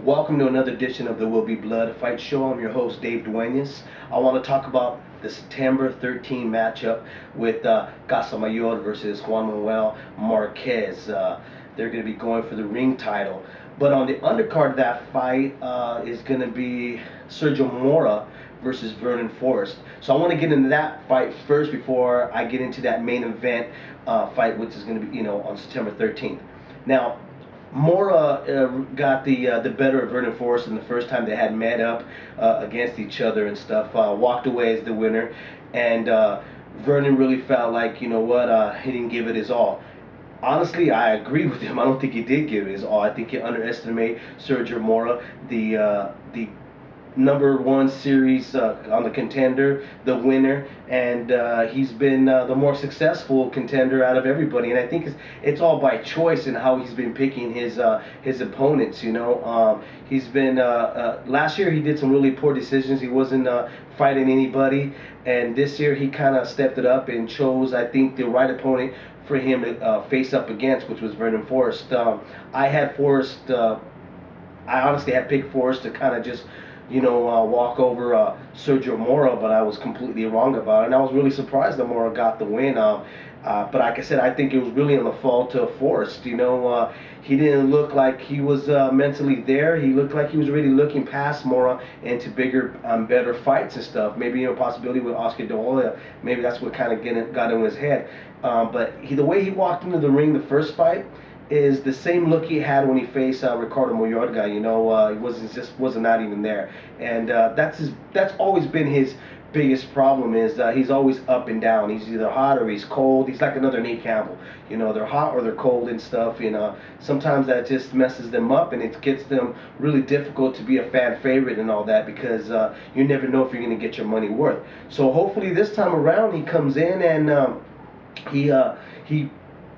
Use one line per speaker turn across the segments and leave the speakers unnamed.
Welcome to another edition of the Will Be Blood Fight Show. I'm your host, Dave Duenas. I want to talk about the September 13 matchup with Casamayor versus Juan Manuel Marquez. They're going to be going for the ring title. But on the undercard of that fight is going to be Sergio Mora versus Vernon Forrest. So I want to get into that fight first before I get into that main event fight, which is going to be, on September 13th. Now, Mora got the better of Vernon Forrest in the first time they had met up against each other and stuff. Walked away as the winner, and Vernon really felt like, he didn't give it his all. Honestly, I agree with him. I don't think he did give it his all. I think he underestimated Sergio Mora, the number one series on the contender, the winner, and he's been the more successful contender out of everybody. And I think it's all by choice and how he's been picking his opponents. He's been last year he did some really poor decisions. He wasn't fighting anybody, and this year he kind of stepped it up and chose, I think, the right opponent for him to face up against, which was Vernon Forrest. I had Forrest. I honestly had picked Forrest to kind of just walk over Sergio Mora, but I was completely wrong about it, and I was really surprised that Mora got the win. But like I said, I think it was really on the fault of Forrest. He didn't look like he was mentally there. He looked like he was really looking past Mora into bigger, better fights and stuff. Maybe a possibility with Oscar De La Hoya. Maybe that's what kind of got in his head. But the way he walked into the ring the first fight is the same look he had when he faced Ricardo Mayorga. He wasn't not even there, and that's always been his biggest problem is he's always up and down. He's either hot or he's cold. He's like another Nate Campbell. They're hot or they're cold and stuff. Sometimes that just messes them up, and it gets them really difficult to be a fan favorite and all that, because you never know if you're going to get your money worth. So hopefully this time around he comes in and he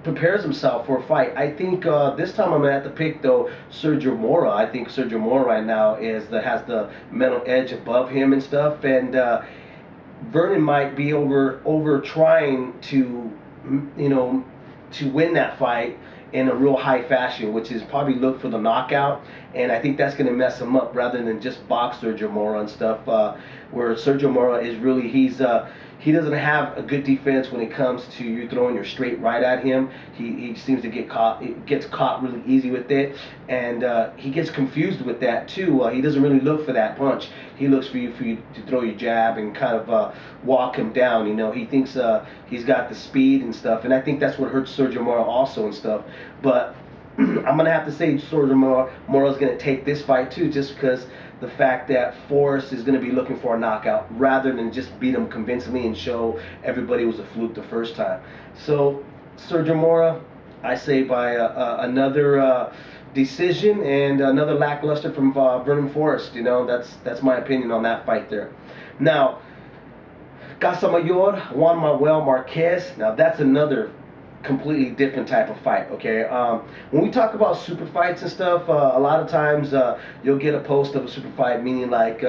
prepares himself for a fight. I think this time I'm gonna have to pick though Sergio Mora. I think Sergio Mora right now has the mental edge above him and stuff, and Vernon might be over trying to to win that fight in a real high fashion, which is probably look for the knockout, and I think that's going to mess him up rather than just box Sergio Mora and stuff. Where Sergio Mora is really he doesn't have a good defense when it comes to you throwing your straight right at him. He seems to gets caught really easy with it, and he gets confused with that too. He doesn't really look for that punch. He looks for you to throw your jab and kind of walk him down. He thinks he's got the speed and stuff, and I think that's what hurts Sergio Mora also and stuff. But I'm gonna have to say Sergio Mora's gonna take this fight too, just because the fact that Forrest is going to be looking for a knockout rather than just beat him convincingly and show everybody it was a fluke the first time. So Sergio Mora, I say by another decision and another lackluster from Vernon Forrest. That's my opinion on that fight there. Now, Casamayor, Juan Manuel Marquez. Now that's another completely different type of fight. Okay, when we talk about super fights and stuff, a lot of times you'll get a post of a super fight, meaning like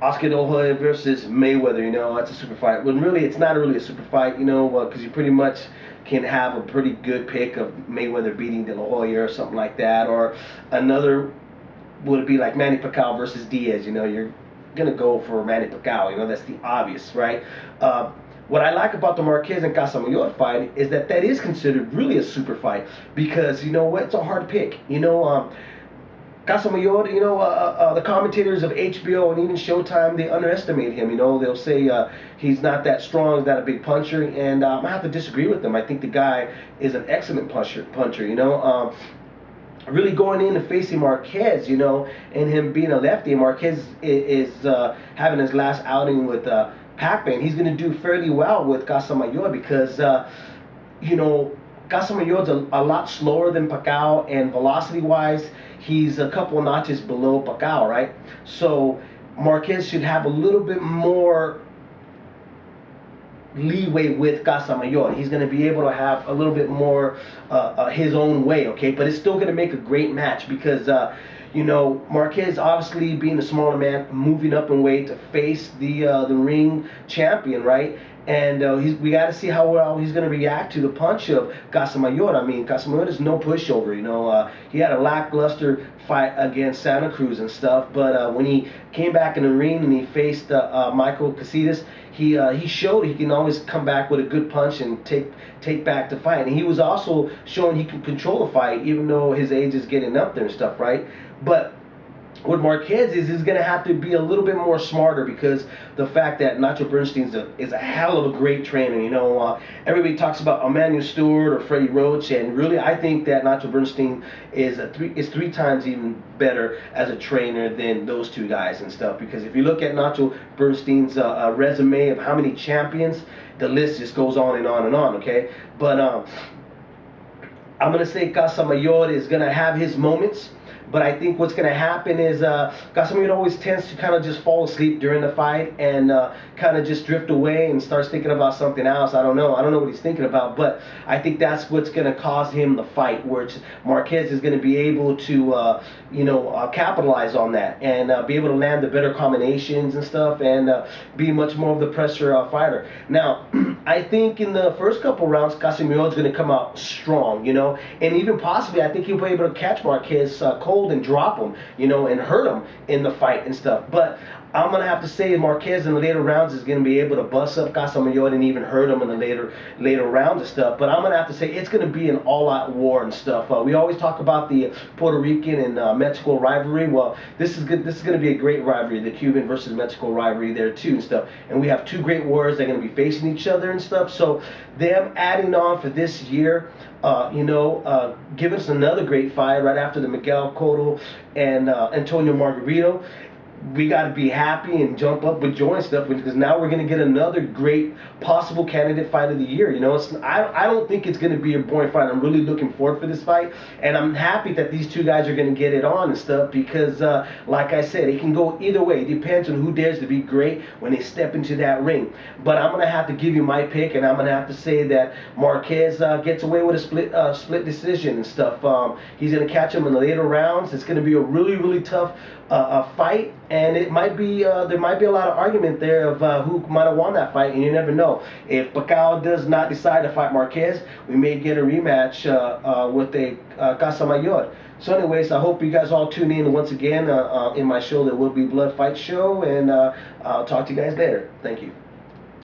Oscar De La Hoya versus Mayweather. That's a super fight. When really it's not really a super fight, because you pretty much can have a pretty good pick of Mayweather beating De La Hoya or something like that, or another would be like Manny Pacquiao versus Diaz. You're gonna go for Manny Pacquiao. That's the obvious, right? What I like about the Marquez and Casamayor fight is that is considered really a super fight, because it's a hard pick. Casamayor, the commentators of HBO and even Showtime, they underestimate him. They'll say he's not that strong, he's not a big puncher, and I have to disagree with them. I think the guy is an excellent puncher. Really going in and facing Marquez, and him being a lefty, and Marquez is having his last outing with Pac-Man. He's going to do fairly well with Casamayor because, Casamayor's a lot slower than Pacquiao, and velocity-wise, he's a couple of notches below Pacquiao, right? So Marquez should have a little bit more leeway with Casamayor. He's going to be able to have a little bit more his own way, okay? But it's still going to make a great match because, you know, Marquez obviously being a smaller man, moving up in weight to face the ring champion, right? And we got to see how well he's going to react to the punch of Casamayor. I mean, Casamayor is no pushover. You know, he had a lackluster fight against Santa Cruz and stuff, but when he came back in the ring and he faced Michael Casitas, he showed he can always come back with a good punch and take back the fight. And he was also showing he can control the fight, even though his age is getting up there and stuff, right? But what Marquez is going to have to be a little bit more smarter because the fact that Nacho Bernstein is a hell of a great trainer. You know, everybody talks about Emmanuel Stewart or Freddie Roach, and really I think that Nacho Bernstein is three times even better as a trainer than those two guys and stuff. Because if you look at Nacho Bernstein's resume of how many champions, the list just goes on and on and on. Okay, but I'm going to say Casamayor is going to have his moments. But I think what's going to happen is Casamayor always tends to kind of just fall asleep during the fight and kind of just drift away and starts thinking about something else. I don't know what he's thinking about, but I think that's what's going to cause him the fight, where Marquez is going to be able to, capitalize on that and be able to land the better combinations and stuff and be much more of the pressure fighter. Now, I think in the first couple rounds, Casamayor is going to come out strong, you know, and even possibly I think he'll be able to catch Marquez cold and drop him, you know, and hurt him in the fight and stuff. But I'm going to have to say Marquez in the later rounds is going to be able to bust up Casamayor and even hurt him in the later rounds and stuff. But I'm going to have to say it's going to be an all-out war and stuff. We always talk about the Puerto Rican and Mexico rivalry. Well, this is good. This is going to be a great rivalry, the Cuban versus Mexico rivalry there too and stuff. And we have two great warriors that are going to be facing each other and stuff. So them adding on for this year, give us another great fight right after the Miguel Cotto and Antonio Margarito. We got to be happy and jump up with joy and stuff because now we're going to get another great possible candidate fight of the year. You know, I don't think it's going to be a boring fight. I'm really looking forward for this fight, and I'm happy that these two guys are going to get it on and stuff because, like I said, it can go either way. It depends on who dares to be great when they step into that ring. But I'm going to have to give you my pick, and I'm going to have to say that Marquez gets away with a split decision and stuff. He's going to catch him in the later rounds. It's going to be a really, really tough fight, and it might be there might be a lot of argument there of who might have won that fight, and you never know. If Pacquiao does not decide to fight Marquez, we may get a rematch with a Casamayor. So anyways, I hope you guys all tune in once again in my show, There Will Be Blood Fight Show, and I'll talk to you guys later. Thank you.